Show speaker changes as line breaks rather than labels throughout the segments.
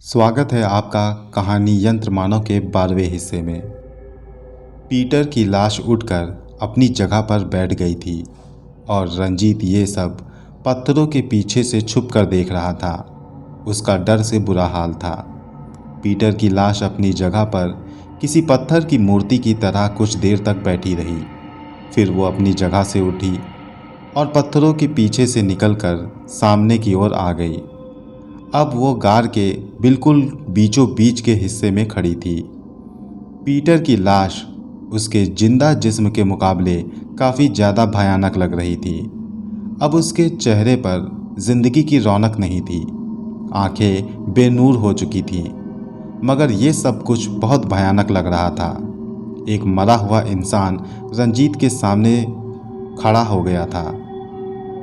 स्वागत है आपका कहानी यंत्र मानव के 12वें हिस्से में। पीटर की लाश उठकर अपनी जगह पर बैठ गई थी और रंजीत ये सब पत्थरों के पीछे से छुप कर देख रहा था। उसका डर से बुरा हाल था। पीटर की लाश अपनी जगह पर किसी पत्थर की मूर्ति की तरह कुछ देर तक बैठी रही। फिर वो अपनी जगह से उठी और पत्थरों के पीछे से निकलकर सामने की ओर आ गई। अब वो गार के बिल्कुल बीचों बीच के हिस्से में खड़ी थी। पीटर की लाश उसके जिंदा जिस्म के मुकाबले काफ़ी ज़्यादा भयानक लग रही थी। अब उसके चेहरे पर जिंदगी की रौनक नहीं थी। आंखें बेनूर हो चुकी थी। मगर ये सब कुछ बहुत भयानक लग रहा था। एक मरा हुआ इंसान रंजीत के सामने खड़ा हो गया था।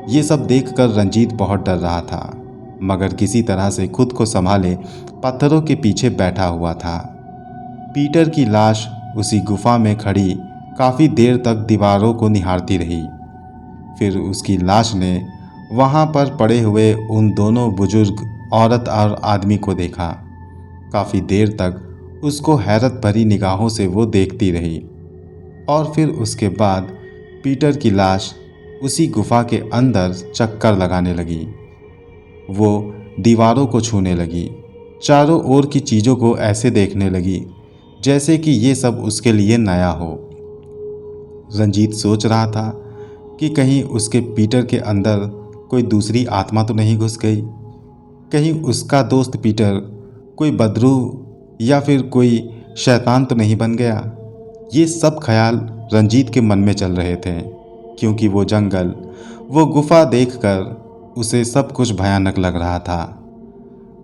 ये सब देखकर रंजीत बहुत डर रहा था, मगर किसी तरह से खुद को संभाले पत्थरों के पीछे बैठा हुआ था। पीटर की लाश उसी गुफा में खड़ी काफ़ी देर तक दीवारों को निहारती रही। फिर उसकी लाश ने वहाँ पर पड़े हुए उन दोनों बुजुर्ग औरत और आदमी को देखा। काफ़ी देर तक उसको हैरत भरी निगाहों से वो देखती रही और फिर उसके बाद पीटर की लाश उसी गुफा के अंदर चक्कर लगाने लगी। वो दीवारों को छूने लगी, चारों ओर की चीज़ों को ऐसे देखने लगी जैसे कि ये सब उसके लिए नया हो। रंजीत सोच रहा था कि कहीं उसके पीटर के अंदर कोई दूसरी आत्मा तो नहीं घुस गई, कहीं उसका दोस्त पीटर कोई बदरू या फिर कोई शैतान तो नहीं बन गया। ये सब ख्याल रंजीत के मन में चल रहे थे, क्योंकि वो जंगल, वो गुफा देखकर उसे सब कुछ भयानक लग रहा था।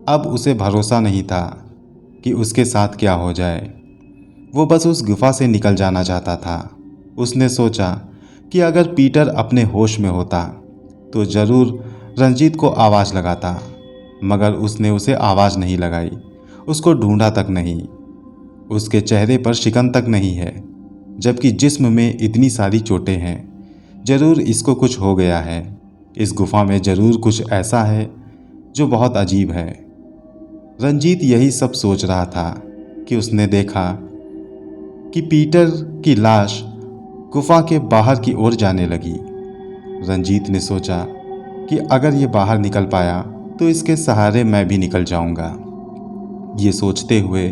अब उसे भरोसा नहीं था कि उसके साथ क्या हो जाए। वो बस उस गुफा से निकल जाना चाहता था। उसने सोचा कि अगर पीटर अपने होश में होता तो ज़रूर रंजीत को आवाज़ लगाता, मगर उसने उसे आवाज़ नहीं लगाई, उसको ढूंढा तक नहीं। उसके चेहरे पर शिकन तक नहीं है, जबकि जिस्म में इतनी सारी चोटें हैं। ज़रूर इसको कुछ हो गया है। इस गुफा में ज़रूर कुछ ऐसा है जो बहुत अजीब है। रंजीत यही सब सोच रहा था कि उसने देखा कि पीटर की लाश गुफा के बाहर की ओर जाने लगी। रंजीत ने सोचा कि अगर ये बाहर निकल पाया तो इसके सहारे मैं भी निकल जाऊंगा। ये सोचते हुए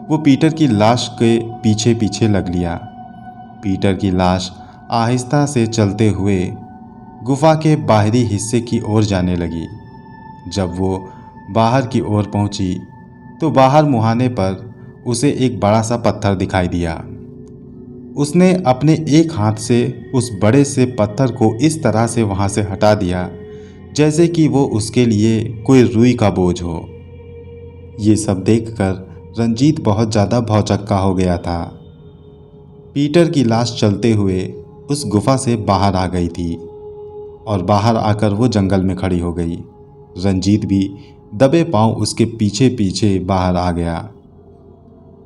वो पीटर की लाश के पीछे पीछे लग लिया। पीटर की लाश आहिस्ता से चलते हुए गुफा के बाहरी हिस्से की ओर जाने लगी। जब वो बाहर की ओर पहुंची तो बाहर मुहाने पर उसे एक बड़ा सा पत्थर दिखाई दिया। उसने अपने एक हाथ से उस बड़े से पत्थर को इस तरह से वहां से हटा दिया जैसे कि वो उसके लिए कोई रुई का बोझ हो। ये सब देखकर रंजीत बहुत ज़्यादा भौचक्का हो गया था। पीटर की लाश चलते हुए उस गुफा से बाहर आ गई थी और बाहर आकर वो जंगल में खड़ी हो गई। रंजीत भी दबे पांव उसके पीछे पीछे बाहर आ गया।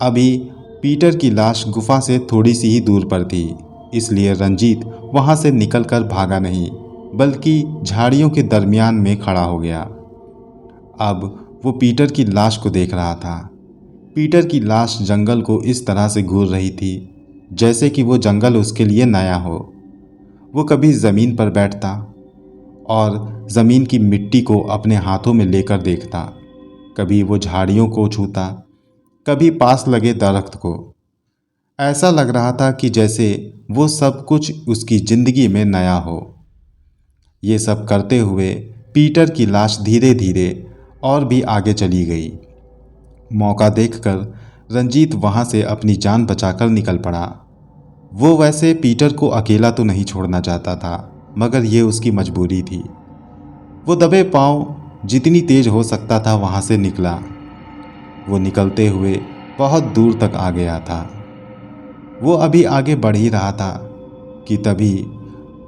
अभी पीटर की लाश गुफा से थोड़ी सी ही दूर पर थी, इसलिए रंजीत वहां से निकलकर भागा नहीं, बल्कि झाड़ियों के दरमियान में खड़ा हो गया। अब वो पीटर की लाश को देख रहा था। पीटर की लाश जंगल को इस तरह से घूर रही थी जैसे कि वो जंगल उसके लिए नया हो। वो कभी ज़मीन पर बैठता और ज़मीन की मिट्टी को अपने हाथों में लेकर देखता, कभी वो झाड़ियों को छूता, कभी पास लगे दरख्त को। ऐसा लग रहा था कि जैसे वो सब कुछ उसकी ज़िंदगी में नया हो। ये सब करते हुए पीटर की लाश धीरे धीरे और भी आगे चली गई। मौका देखकर रंजीत वहाँ से अपनी जान बचाकर निकल पड़ा। वो वैसे पीटर को अकेला तो नहीं छोड़ना चाहता था, मगर ये उसकी मजबूरी थी। वो दबे पांव जितनी तेज हो सकता था वहाँ से निकला। वो निकलते हुए बहुत दूर तक आ गया था। वो अभी आगे बढ़ ही रहा था कि तभी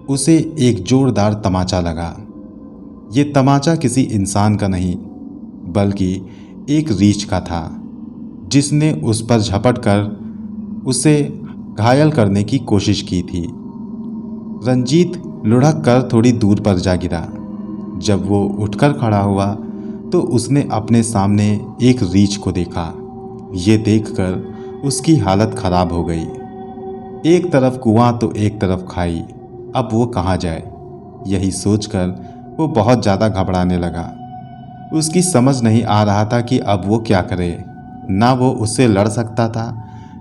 उसे एक जोरदार तमाचा लगा। ये तमाचा किसी इंसान का नहीं, बल्कि एक रीछ का था, जिसने उस पर झपट कर उसे घायल करने की कोशिश की थी। रंजीत लुढ़क कर थोड़ी दूर पर जा गिरा। जब वो उठकर खड़ा हुआ तो उसने अपने सामने एक रीछ को देखा। ये देखकर उसकी हालत खराब हो गई। एक तरफ कुआं तो एक तरफ खाई, अब वो कहाँ जाए? यही सोचकर वो बहुत ज़्यादा घबराने लगा। उसकी समझ नहीं आ रहा था कि अब वो क्या करे। ना वो उससे लड़ सकता था,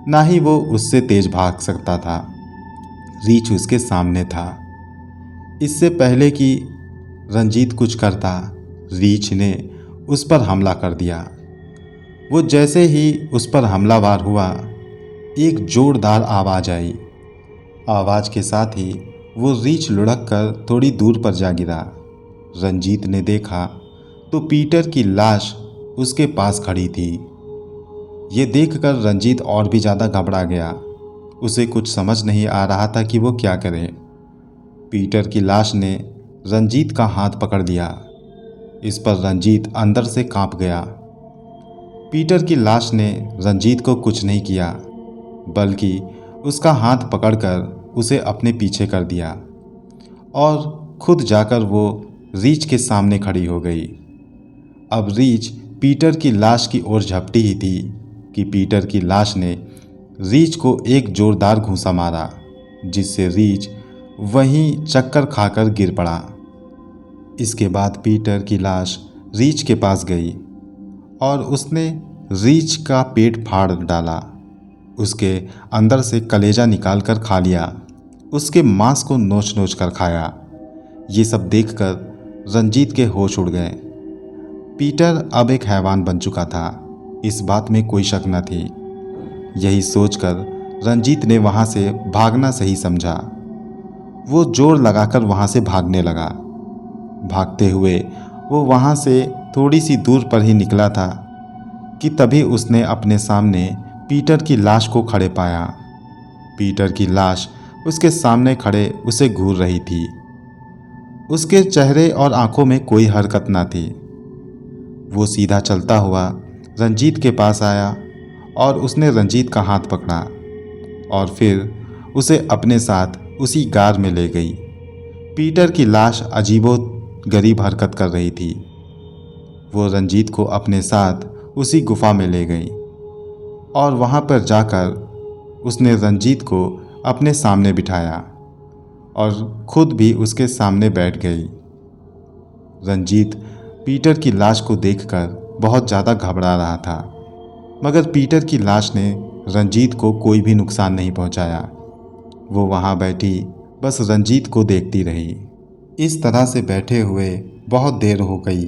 ना ही वो उससे तेज भाग सकता था। रीछ उसके सामने था। इससे पहले कि रंजीत कुछ करता, रीछ ने उस पर हमला कर दिया। वो जैसे ही उस पर हमलावर हुआ, एक जोरदार आवाज़ आई। आवाज़ के साथ ही वो रीछ लुढ़क कर थोड़ी दूर पर जा गिरा। रंजीत ने देखा तो पीटर की लाश उसके पास खड़ी थी। ये देखकर रंजीत और भी ज़्यादा घबरा गया। उसे कुछ समझ नहीं आ रहा था कि वो क्या करे। पीटर की लाश ने रंजीत का हाथ पकड़ लिया। इस पर रंजीत अंदर से कांप गया। पीटर की लाश ने रंजीत को कुछ नहीं किया, बल्कि उसका हाथ पकड़कर उसे अपने पीछे कर दिया और खुद जाकर वो रीछ के सामने खड़ी हो गई। अब रीछ पीटर की लाश की ओर झपटी ही थी कि पीटर की लाश ने रीछ को एक जोरदार घूंसा मारा, जिससे रीछ वहीं चक्कर खाकर गिर पड़ा। इसके बाद पीटर की लाश रीछ के पास गई और उसने रीछ का पेट फाड़ डाला। उसके अंदर से कलेजा निकाल कर खा लिया। उसके मांस को नोच नोच कर खाया। ये सब देखकर रंजीत के होश उड़ गए। पीटर अब एक हैवान बन चुका था, इस बात में कोई शक न थी। यही सोचकर रंजीत ने वहाँ से भागना सही समझा। वो जोर लगाकर वहाँ से भागने लगा। भागते हुए वो वहाँ से थोड़ी सी दूर पर ही निकला था कि तभी उसने अपने सामने पीटर की लाश को खड़े पाया। पीटर की लाश उसके सामने खड़े उसे घूर रही थी। उसके चेहरे और आंखों में कोई हरकत न थी। वो सीधा चलता हुआ रंजीत के पास आया और उसने रंजीत का हाथ पकड़ा और फिर उसे अपने साथ उसी गार में ले गई। पीटर की लाश अजीबो गरीब हरकत कर रही थी। वो रंजीत को अपने साथ उसी गुफा में ले गई और वहाँ पर जाकर उसने रंजीत को अपने सामने बिठाया और खुद भी उसके सामने बैठ गई। रंजीत पीटर की लाश को देखकर बहुत ज़्यादा घबरा रहा था, मगर पीटर की लाश ने रंजीत को कोई भी नुकसान नहीं पहुंचाया। वो वहाँ बैठी बस रंजीत को देखती रही। इस तरह से बैठे हुए बहुत देर हो गई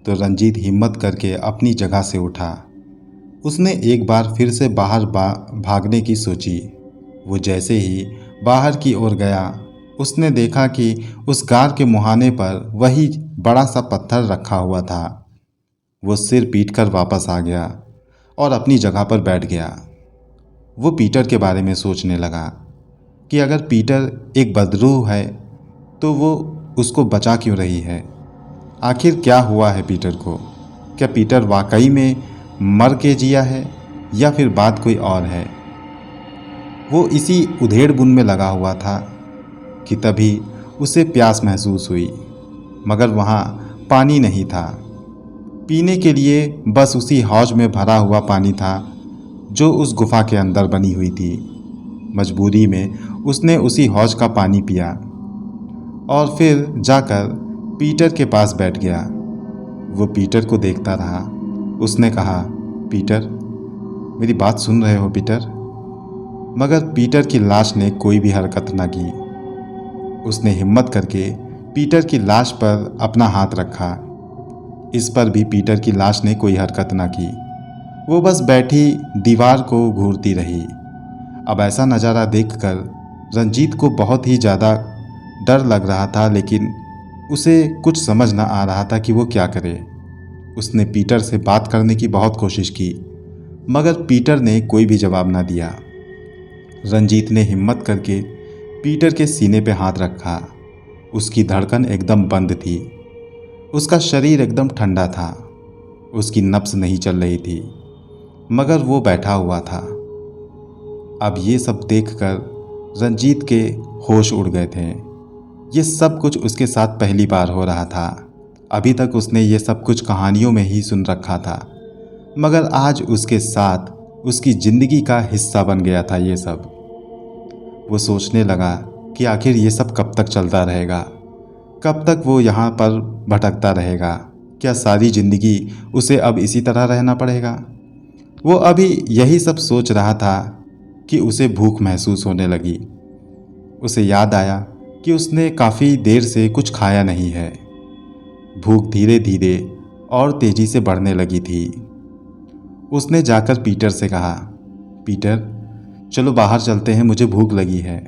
तो रंजीत हिम्मत करके अपनी जगह से उठा। उसने एक बार फिर से बाहर भागने की सोची। वो जैसे ही बाहर की ओर गया, उसने देखा कि उस गार के मुहाने पर वही बड़ा सा पत्थर रखा हुआ था। वो सिर पीटकर वापस आ गया और अपनी जगह पर बैठ गया। वो पीटर के बारे में सोचने लगा कि अगर पीटर एक बदरूह है तो वो उसको बचा क्यों रही है। आखिर क्या हुआ है पीटर को? क्या पीटर वाकई में मर के जिया है या फिर बात कोई और है? वो इसी उधेड़ बुन में लगा हुआ था कि तभी उसे प्यास महसूस हुई, मगर वहाँ पानी नहीं था। पीने के लिए बस उसी हौज में भरा हुआ पानी था जो उस गुफा के अंदर बनी हुई थी। मजबूरी में उसने उसी हौज का पानी पिया और फिर जाकर पीटर के पास बैठ गया। वो पीटर को देखता रहा। उसने कहा, पीटर, मेरी बात सुन रहे हो पीटर? मगर पीटर की लाश ने कोई भी हरकत न की। उसने हिम्मत करके पीटर की लाश पर अपना हाथ रखा। इस पर भी पीटर की लाश ने कोई हरकत न की। वो बस बैठी दीवार को घूरती रही। अब ऐसा नज़ारा देखकर रंजीत को बहुत ही ज़्यादा डर लग रहा था, लेकिन उसे कुछ समझ न आ रहा था कि वो क्या करे। उसने पीटर से बात करने की बहुत कोशिश की, मगर पीटर ने कोई भी जवाब न दिया। रंजीत ने हिम्मत करके पीटर के सीने पे हाथ रखा। उसकी धड़कन एकदम बंद थी। उसका शरीर एकदम ठंडा था। उसकी नब्ज़ नहीं चल रही थी, मगर वो बैठा हुआ था। अब ये सब देखकर रंजीत के होश उड़ गए थे। ये सब कुछ उसके साथ पहली बार हो रहा था। अभी तक उसने ये सब कुछ कहानियों में ही सुन रखा था, मगर आज उसके साथ उसकी ज़िंदगी का हिस्सा बन गया था ये सब। वो सोचने लगा कि आखिर ये सब कब तक चलता रहेगा, कब तक वो यहाँ पर भटकता रहेगा। क्या सारी ज़िंदगी उसे अब इसी तरह रहना पड़ेगा? वो अभी यही सब सोच रहा था कि उसे भूख महसूस होने लगी। उसे याद आया कि उसने काफ़ी देर से कुछ खाया नहीं है। भूख धीरे धीरे और तेज़ी से बढ़ने लगी थी। उसने जाकर पीटर से कहा, पीटर, चलो बाहर चलते हैं, मुझे भूख लगी है।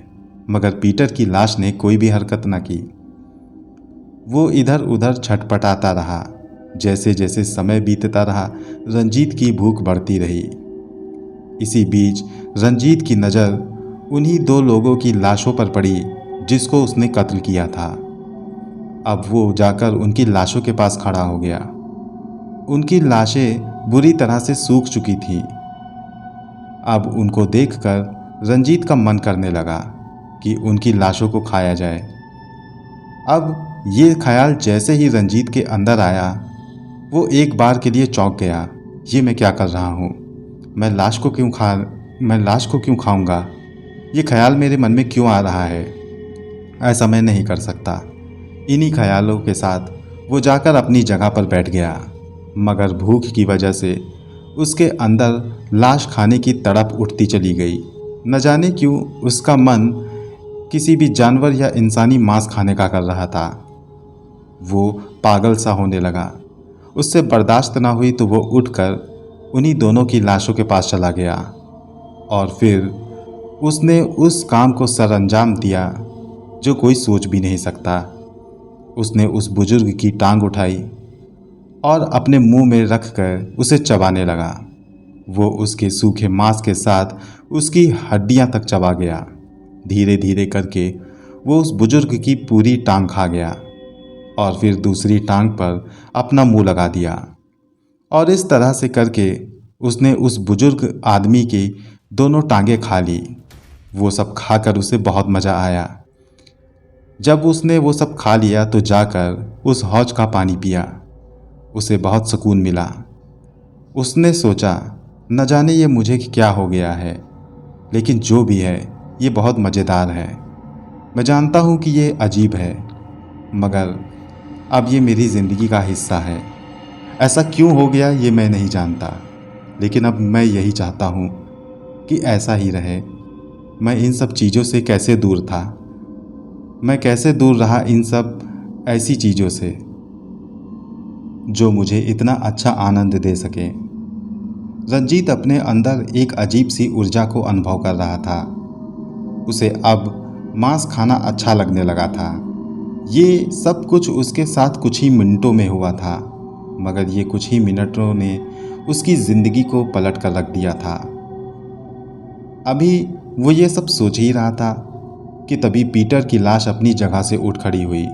मगर पीटर की लाश ने कोई भी हरकत न की। वो इधर उधर छटपटाता रहा। जैसे जैसे समय बीतता रहा, रंजीत की भूख बढ़ती रही। इसी बीच रंजीत की नज़र उन्हीं दो लोगों की लाशों पर पड़ी जिसको उसने कत्ल किया था। अब वो जाकर उनकी लाशों के पास खड़ा हो गया। उनकी लाशें बुरी तरह से सूख चुकी थीं। अब उनको देखकर रंजीत का मन करने लगा कि उनकी लाशों को खाया जाए। अब ये ख्याल जैसे ही रंजीत के अंदर आया, वो एक बार के लिए चौंक गया। ये मैं क्या कर रहा हूँ? मैं लाश को क्यों खाऊंगा? ये ख्याल मेरे मन में क्यों आ रहा है? ऐसा मैं नहीं कर सकता। इन्हीं ख्यालों के साथ वो जाकर अपनी जगह पर बैठ गया। मगर भूख की वजह से उसके अंदर लाश खाने की तड़प उठती चली गई। न जाने क्यों उसका मन किसी भी जानवर या इंसानी मांस खाने का कर रहा था। वो पागल सा होने लगा। उससे बर्दाश्त ना हुई तो वो उठकर उन्हीं दोनों की लाशों के पास चला गया और फिर उसने उस काम को सरअंजाम दिया जो कोई सोच भी नहीं सकता। उसने उस बुजुर्ग की टांग उठाई और अपने मुंह में रखकर उसे चबाने लगा। वो उसके सूखे मांस के साथ उसकी हड्डियां तक चबा गया। धीरे धीरे करके वो उस बुजुर्ग की पूरी टांग खा गया और फिर दूसरी टांग पर अपना मुंह लगा दिया। और इस तरह से करके उसने उस बुजुर्ग आदमी की दोनों टांगें खा ली। वो सब खाकर उसे बहुत मज़ा आया। जब उसने वो सब खा लिया तो जाकर उस हौज का पानी पिया। उसे बहुत सुकून मिला। उसने सोचा, न जाने ये मुझे क्या हो गया है, लेकिन जो भी है ये बहुत मज़ेदार है। मैं जानता हूँ कि ये अजीब है, मगर अब ये मेरी ज़िंदगी का हिस्सा है। ऐसा क्यों हो गया ये मैं नहीं जानता, लेकिन अब मैं यही चाहता हूँ कि ऐसा ही रहे। मैं इन सब चीज़ों से कैसे दूर था, मैं कैसे दूर रहा इन सब ऐसी चीज़ों से जो मुझे इतना अच्छा आनंद दे सके। रंजीत अपने अंदर एक अजीब सी ऊर्जा को अनुभव कर रहा था। उसे अब मांस खाना अच्छा लगने लगा था। ये सब कुछ उसके साथ कुछ ही मिनटों में हुआ था, मगर ये कुछ ही मिनटों ने उसकी ज़िंदगी को पलट कर रख दिया था। अभी वो ये सब सोच ही रहा था कि तभी पीटर की लाश अपनी जगह से उठ खड़ी हुई।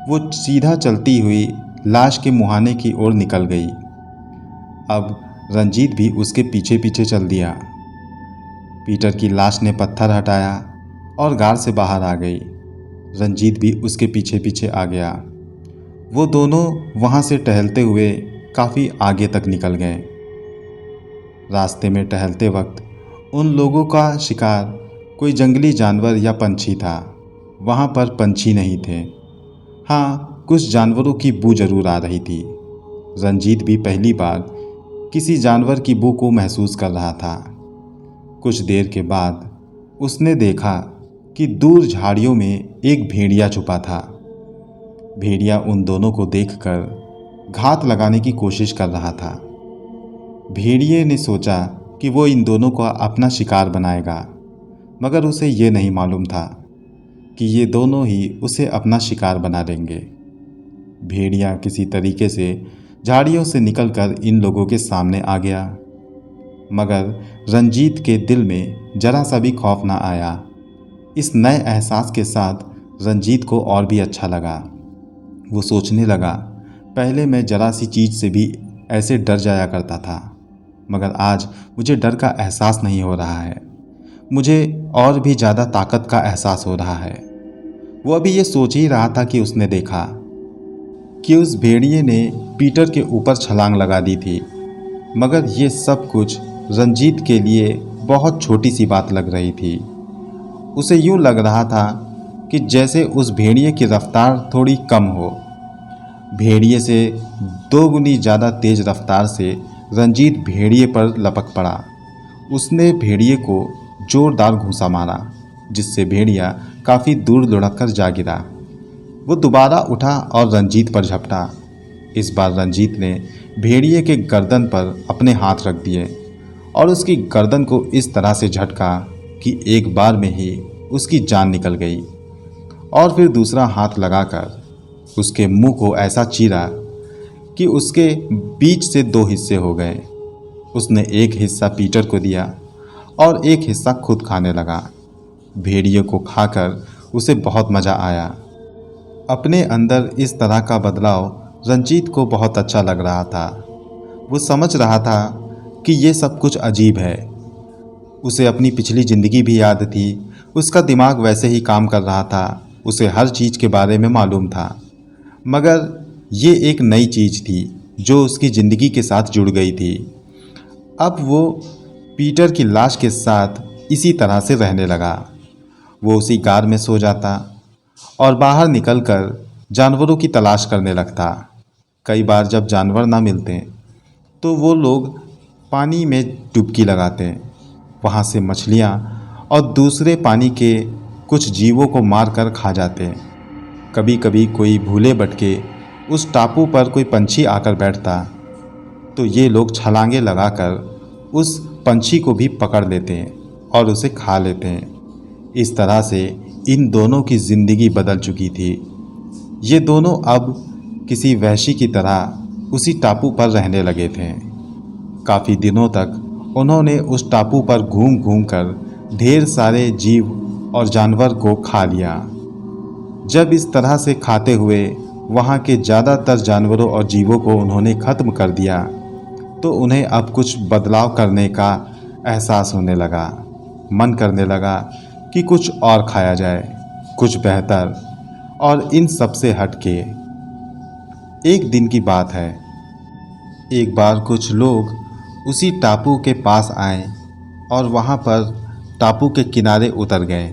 वो सीधा चलती हुई लाश के मुहाने की ओर निकल गई। अब रंजीत भी उसके पीछे पीछे चल दिया। पीटर की लाश ने पत्थर हटाया और गार से बाहर आ गई। रंजीत भी उसके पीछे पीछे आ गया। वो दोनों वहाँ से टहलते हुए काफ़ी आगे तक निकल गए। रास्ते में टहलते वक्त उन लोगों का शिकार कोई जंगली जानवर या पंछी था। वहाँ पर पंछी नहीं थे। हाँ, कुछ जानवरों की बू जरूर आ रही थी। रंजीत भी पहली बार किसी जानवर की बू को महसूस कर रहा था। कुछ देर के बाद उसने देखा कि दूर झाड़ियों में एक भेड़िया छुपा था। भेड़िया उन दोनों को देखकर घात लगाने की कोशिश कर रहा था। भेड़िए ने सोचा कि वो इन दोनों को अपना शिकार बनाएगा, मगर उसे ये नहीं मालूम था कि ये दोनों ही उसे अपना शिकार बना देंगे। भेड़िया किसी तरीके से झाड़ियों से निकलकर इन लोगों के सामने आ गया, मगर रंजीत के दिल में जरा सा भी खौफ ना आया। इस नए एहसास के साथ रंजीत को और भी अच्छा लगा। वो सोचने लगा, पहले मैं जरा सी चीज़ से भी ऐसे डर जाया करता था, मगर आज मुझे डर का एहसास नहीं हो रहा है। मुझे और भी ज़्यादा ताकत का एहसास हो रहा है। वो अभी ये सोच ही रहा था कि उसने देखा कि उस भेड़िए ने पीटर के ऊपर छलांग लगा दी थी, मगर ये सब कुछ रंजीत के लिए बहुत छोटी सी बात लग रही थी। उसे यूं लग रहा था कि जैसे उस भेड़िए की रफ्तार थोड़ी कम हो। भेड़िए से 2 गुनी ज़्यादा तेज रफ्तार से रंजीत भेड़िए पर लपक पड़ा। उसने भेड़िए को जोरदार घूंसा मारा, जिससे भेड़िया काफ़ी दूर लुढ़क कर जा गिरा। वो दोबारा उठा और रंजीत पर झपटा। इस बार रंजीत ने भेड़िए के गर्दन पर अपने हाथ रख दिए और उसकी गर्दन को इस तरह से झटका कि एक बार में ही उसकी जान निकल गई। और फिर दूसरा हाथ लगाकर उसके मुंह को ऐसा चीरा कि उसके बीच से 2 हिस्से हो गए। उसने एक हिस्सा पीटर को दिया और एक हिस्सा खुद खाने लगा। भेड़िए को खाकर उसे बहुत मज़ा आया। अपने अंदर इस तरह का बदलाव रंजीत को बहुत अच्छा लग रहा था। वो समझ रहा था कि ये सब कुछ अजीब है। उसे अपनी पिछली ज़िंदगी भी याद थी। उसका दिमाग वैसे ही काम कर रहा था। उसे हर चीज़ के बारे में मालूम था, मगर ये एक नई चीज़ थी जो उसकी ज़िंदगी के साथ जुड़ गई थी। अब वो पीटर की लाश के साथ इसी तरह से रहने लगा। वो उसी कार में सो जाता और बाहर निकलकर जानवरों की तलाश करने लगता। कई बार जब जानवर ना मिलते तो वो लोग पानी में डुबकी लगाते। वहाँ से मछलियाँ और दूसरे पानी के कुछ जीवों को मारकर खा जाते। कभी कभी कोई भूले भटके उस टापू पर कोई पंछी आकर बैठता तो ये लोग छलांगे लगाकर उस पंछी को भी पकड़ लेते हैं और उसे खा लेते हैं। इस तरह से इन दोनों की ज़िंदगी बदल चुकी थी। ये दोनों अब किसी वहशी की तरह उसी टापू पर रहने लगे थे। काफ़ी दिनों तक उन्होंने उस टापू पर घूम घूम कर ढेर सारे जीव और जानवर को खा लिया। जब इस तरह से खाते हुए वहाँ के ज़्यादातर जानवरों और जीवों को उन्होंने ख़त्म कर दिया तो उन्हें अब कुछ बदलाव करने का एहसास होने लगा। मन करने लगा कि कुछ और खाया जाए, कुछ बेहतर और इन सब से हटके। एक दिन की बात है, एक बार कुछ लोग उसी टापू के पास आए और वहाँ पर टापू के किनारे उतर गए।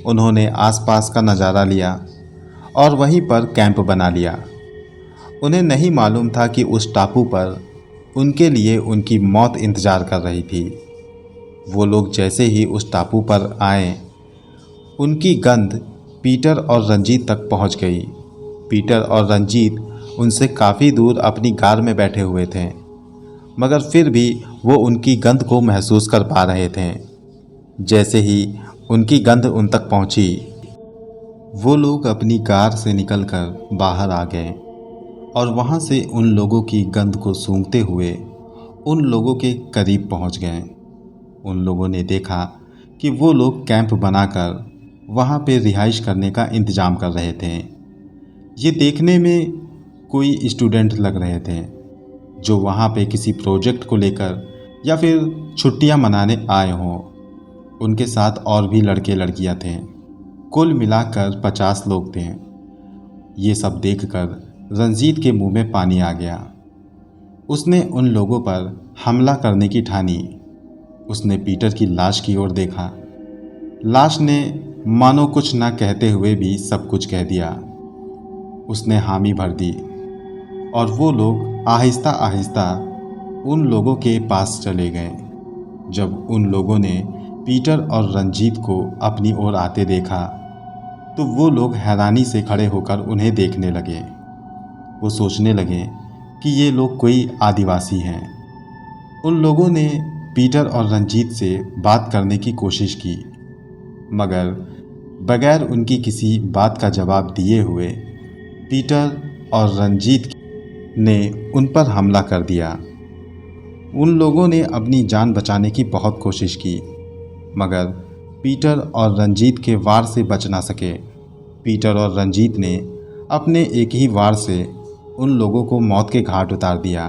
उन्होंने आसपास का नज़ारा लिया और वहीं पर कैंप बना लिया। उन्हें नहीं मालूम था कि उस टापू पर उनके लिए उनकी मौत इंतज़ार कर रही थी। वो लोग जैसे ही उस टापू पर आए, उनकी गंध पीटर और रंजीत तक पहुंच गई। पीटर और रंजीत उनसे काफ़ी दूर अपनी कार में बैठे हुए थे, मगर फिर भी वो उनकी गंध को महसूस कर पा रहे थे। जैसे ही उनकी गंध उन तक पहुंची, वो लोग अपनी कार से निकलकर बाहर आ गए और वहाँ से उन लोगों की गंध को सूंघते हुए उन लोगों के करीब पहुँच गए। उन लोगों ने देखा कि वो लोग कैंप बनाकर वहाँ पे रिहाइश करने का इंतज़ाम कर रहे थे। ये देखने में कोई स्टूडेंट लग रहे थे जो वहाँ पे किसी प्रोजेक्ट को लेकर या फिर छुट्टियाँ मनाने आए हों। उनके साथ और भी लड़के लड़कियाँ थे। कुल मिलाकर 50 लोग थे। ये सब देखकर रंजीत के मुंह में पानी आ गया। उसने उन लोगों पर हमला करने की ठानी। उसने पीटर की लाश की ओर देखा। लाश ने मानो कुछ ना कहते हुए भी सब कुछ कह दिया। उसने हामी भर दी और वो लोग आहिस्ता आहिस्ता उन लोगों के पास चले गए। जब उन लोगों ने पीटर और रंजीत को अपनी ओर आते देखा तो वो लोग हैरानी से खड़े होकर उन्हें देखने लगे। वो सोचने लगे कि ये लोग कोई आदिवासी हैं। उन लोगों ने पीटर और रंजीत से बात करने की कोशिश की, मगर बगैर उनकी किसी बात का जवाब दिए हुए पीटर और रंजीत ने उन पर हमला कर दिया। उन लोगों ने अपनी जान बचाने की बहुत कोशिश की, मगर पीटर और रंजीत के वार से बच ना सके। पीटर और रंजीत ने अपने एक ही वार से उन लोगों को मौत के घाट उतार दिया।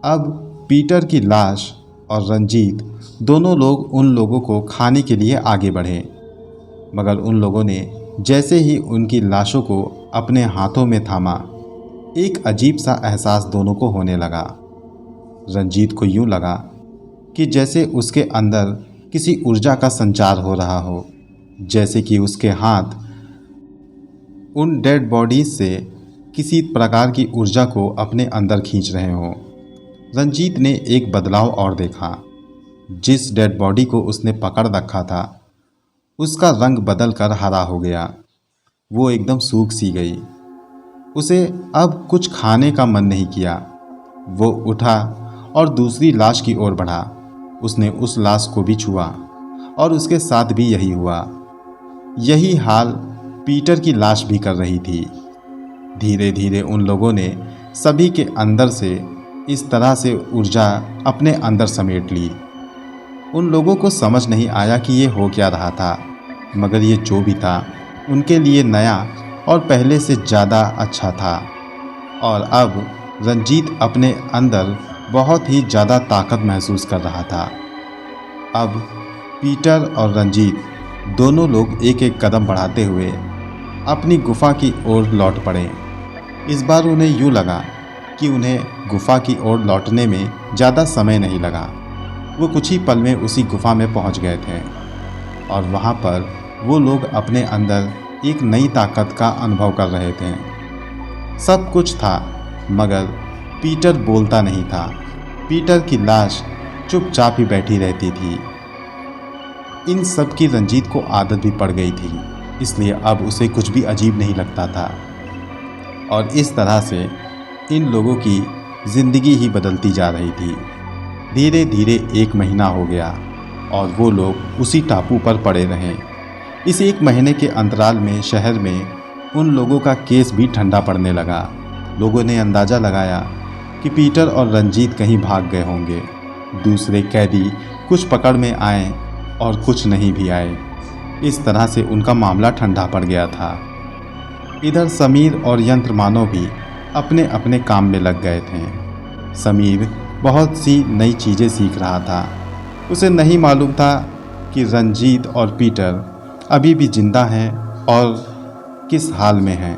अब पीटर की लाश और रंजीत दोनों लोग उन लोगों को खाने के लिए आगे बढ़े, मगर उन लोगों ने जैसे ही उनकी लाशों को अपने हाथों में थामा। एक अजीब सा एहसास दोनों को होने लगा। रंजीत को यूं लगा कि जैसे उसके अंदर किसी ऊर्जा का संचार हो रहा हो, जैसे कि उसके हाथ उन डेड बॉडीज से किसी प्रकार की ऊर्जा को अपने अंदर खींच रहे हों। रंजीत ने एक बदलाव और देखा। जिस डेड बॉडी को उसने पकड़ रखा था उसका रंग बदल कर हरा हो गया। वो एकदम सूख सी गई। उसे अब कुछ खाने का मन नहीं किया। वो उठा और दूसरी लाश की ओर बढ़ा। उसने उस लाश को भी छुआ और उसके साथ भी यही हुआ। यही हाल पीटर की लाश भी कर रही थी। धीरे धीरे उन लोगों ने सभी के अंदर से इस तरह से ऊर्जा अपने अंदर समेट ली। उन लोगों को समझ नहीं आया कि ये हो क्या रहा था, मगर ये जो भी था उनके लिए नया और पहले से ज़्यादा अच्छा था। और अब रंजीत अपने अंदर बहुत ही ज़्यादा ताकत महसूस कर रहा था। अब पीटर और रंजीत दोनों लोग एक एक कदम बढ़ाते हुए अपनी गुफा की ओर लौट पड़े। इस बार उन्हें यूँ लगा कि उन्हें गुफा की ओर लौटने में ज़्यादा समय नहीं लगा। वो कुछ ही पल में उसी गुफा में पहुंच गए थे और वहां पर वो लोग अपने अंदर एक नई ताकत का अनुभव कर रहे थे। सब कुछ था, मगर पीटर बोलता नहीं था। पीटर की लाश चुपचाप ही बैठी रहती थी। इन सब की रंजीत को आदत भी पड़ गई थी, इसलिए अब उसे कुछ भी अजीब नहीं लगता था। और इस तरह से इन लोगों की ज़िंदगी ही बदलती जा रही थी। धीरे धीरे 1 महीना हो गया और वो लोग उसी टापू पर पड़े रहे। इस 1 महीने के अंतराल में शहर में उन लोगों का केस भी ठंडा पड़ने लगा। लोगों ने अंदाज़ा लगाया कि पीटर और रंजीत कहीं भाग गए होंगे। दूसरे कैदी कुछ पकड़ में आए और कुछ नहीं भी आए। इस तरह से उनका मामला ठंडा पड़ गया था। इधर समीर और यंत्रमानव भी अपने अपने काम में लग गए थे। समीर बहुत सी नई चीज़ें सीख रहा था। उसे नहीं मालूम था कि रंजीत और पीटर अभी भी जिंदा हैं और किस हाल में हैं।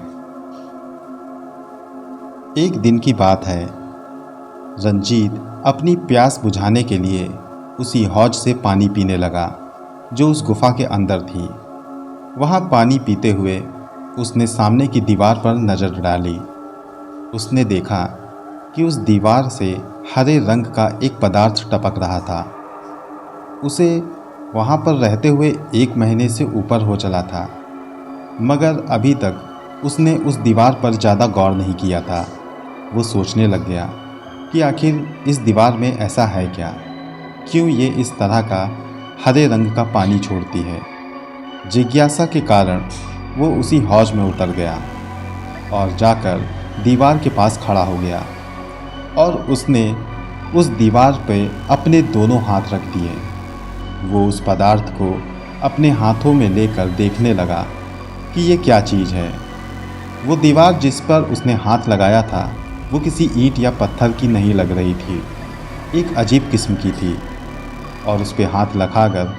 एक दिन की बात है। रंजीत अपनी प्यास बुझाने के लिए उसी हौज से पानी पीने लगा जो उस गुफा के अंदर थी। वहाँ पानी पीते हुए उसने सामने की दीवार पर नज़र डाली। उसने देखा कि उस दीवार से हरे रंग का एक पदार्थ टपक रहा था। उसे वहाँ पर रहते हुए 1 महीने से ऊपर हो चला था, मगर अभी तक उसने उस दीवार पर ज़्यादा गौर नहीं किया था। वो सोचने लग गया कि आखिर इस दीवार में ऐसा है क्या, क्यों ये इस तरह का हरे रंग का पानी छोड़ती है। जिज्ञासा के कारण वो उसी हौज में उतर गया और जाकर दीवार के पास खड़ा हो गया और उसने उस दीवार पे अपने दोनों हाथ रख दिए। वो उस पदार्थ को अपने हाथों में लेकर देखने लगा कि ये क्या चीज़ है। वो दीवार जिस पर उसने हाथ लगाया था वो किसी ईंट या पत्थर की नहीं लग रही थी, एक अजीब किस्म की थी। और उस पर हाथ लगाकर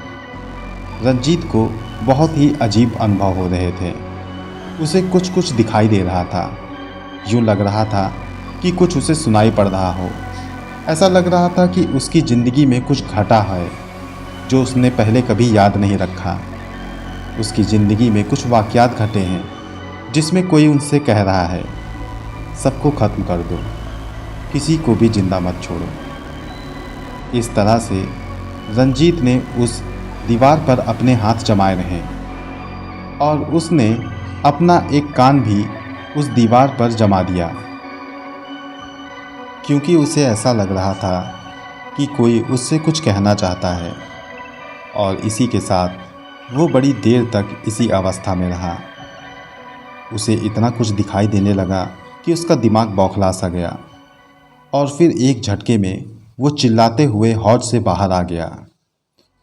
रंजीत को बहुत ही अजीब अनुभव हो रहे थे। उसे कुछ कुछ दिखाई दे रहा था। यूँ लग रहा था कि कुछ उसे सुनाई पड़ रहा हो। ऐसा लग रहा था कि उसकी ज़िंदगी में कुछ घटा है जो उसने पहले कभी याद नहीं रखा। उसकी ज़िंदगी में कुछ वाक़यात घटे हैं जिसमें कोई उनसे कह रहा है, सबको ख़त्म कर दो, किसी को भी ज़िंदा मत छोड़ो। इस तरह से रंजीत ने उस दीवार पर अपने हाथ जमाए रहे और उसने अपना एक कान भी उस दीवार पर जमा दिया, क्योंकि उसे ऐसा लग रहा था कि कोई उससे कुछ कहना चाहता है। और इसी के साथ वो बड़ी देर तक इसी अवस्था में रहा। उसे इतना कुछ दिखाई देने लगा कि उसका दिमाग बौखला सा गया और फिर एक झटके में वो चिल्लाते हुए हौज से बाहर आ गया।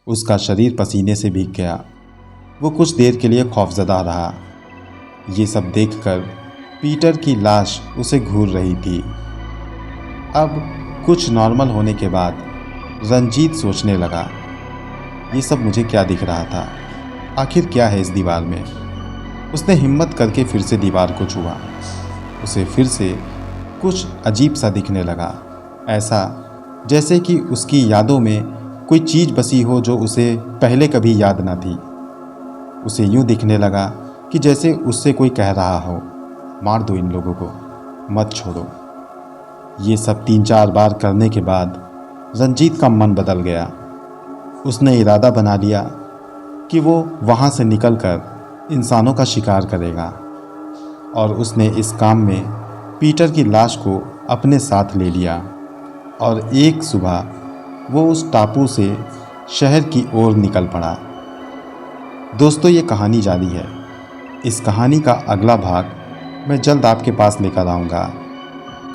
उसका शरीर पसीने से भीग गया। वो कुछ देर के लिए खौफजदा रहा। ये सब देखकर पीटर की लाश उसे घूर रही थी। अब कुछ नॉर्मल होने के बाद रंजीत सोचने लगा, ये सब मुझे क्या दिख रहा था, आखिर क्या है इस दीवार में। उसने हिम्मत करके फिर से दीवार को छुआ। उसे फिर से कुछ अजीब सा दिखने लगा, ऐसा जैसे कि उसकी यादों में कोई चीज़ बसी हो जो उसे पहले कभी याद ना थी। उसे यूँ दिखने लगा कि जैसे उससे कोई कह रहा हो, मार दो इन लोगों को, मत छोड़ो। ये सब 3-4 बार करने के बाद रंजीत का मन बदल गया। उसने इरादा बना लिया कि वो वहाँ से निकलकर इंसानों का शिकार करेगा और उसने इस काम में पीटर की लाश को अपने साथ ले लिया और एक सुबह वो उस टापू से शहर की ओर निकल पड़ा। दोस्तों, ये कहानी जारी है। इस कहानी का अगला भाग मैं जल्द आपके पास लेकर आऊँगा।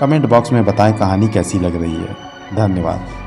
कमेंट बॉक्स में बताएं कहानी कैसी लग रही है। धन्यवाद।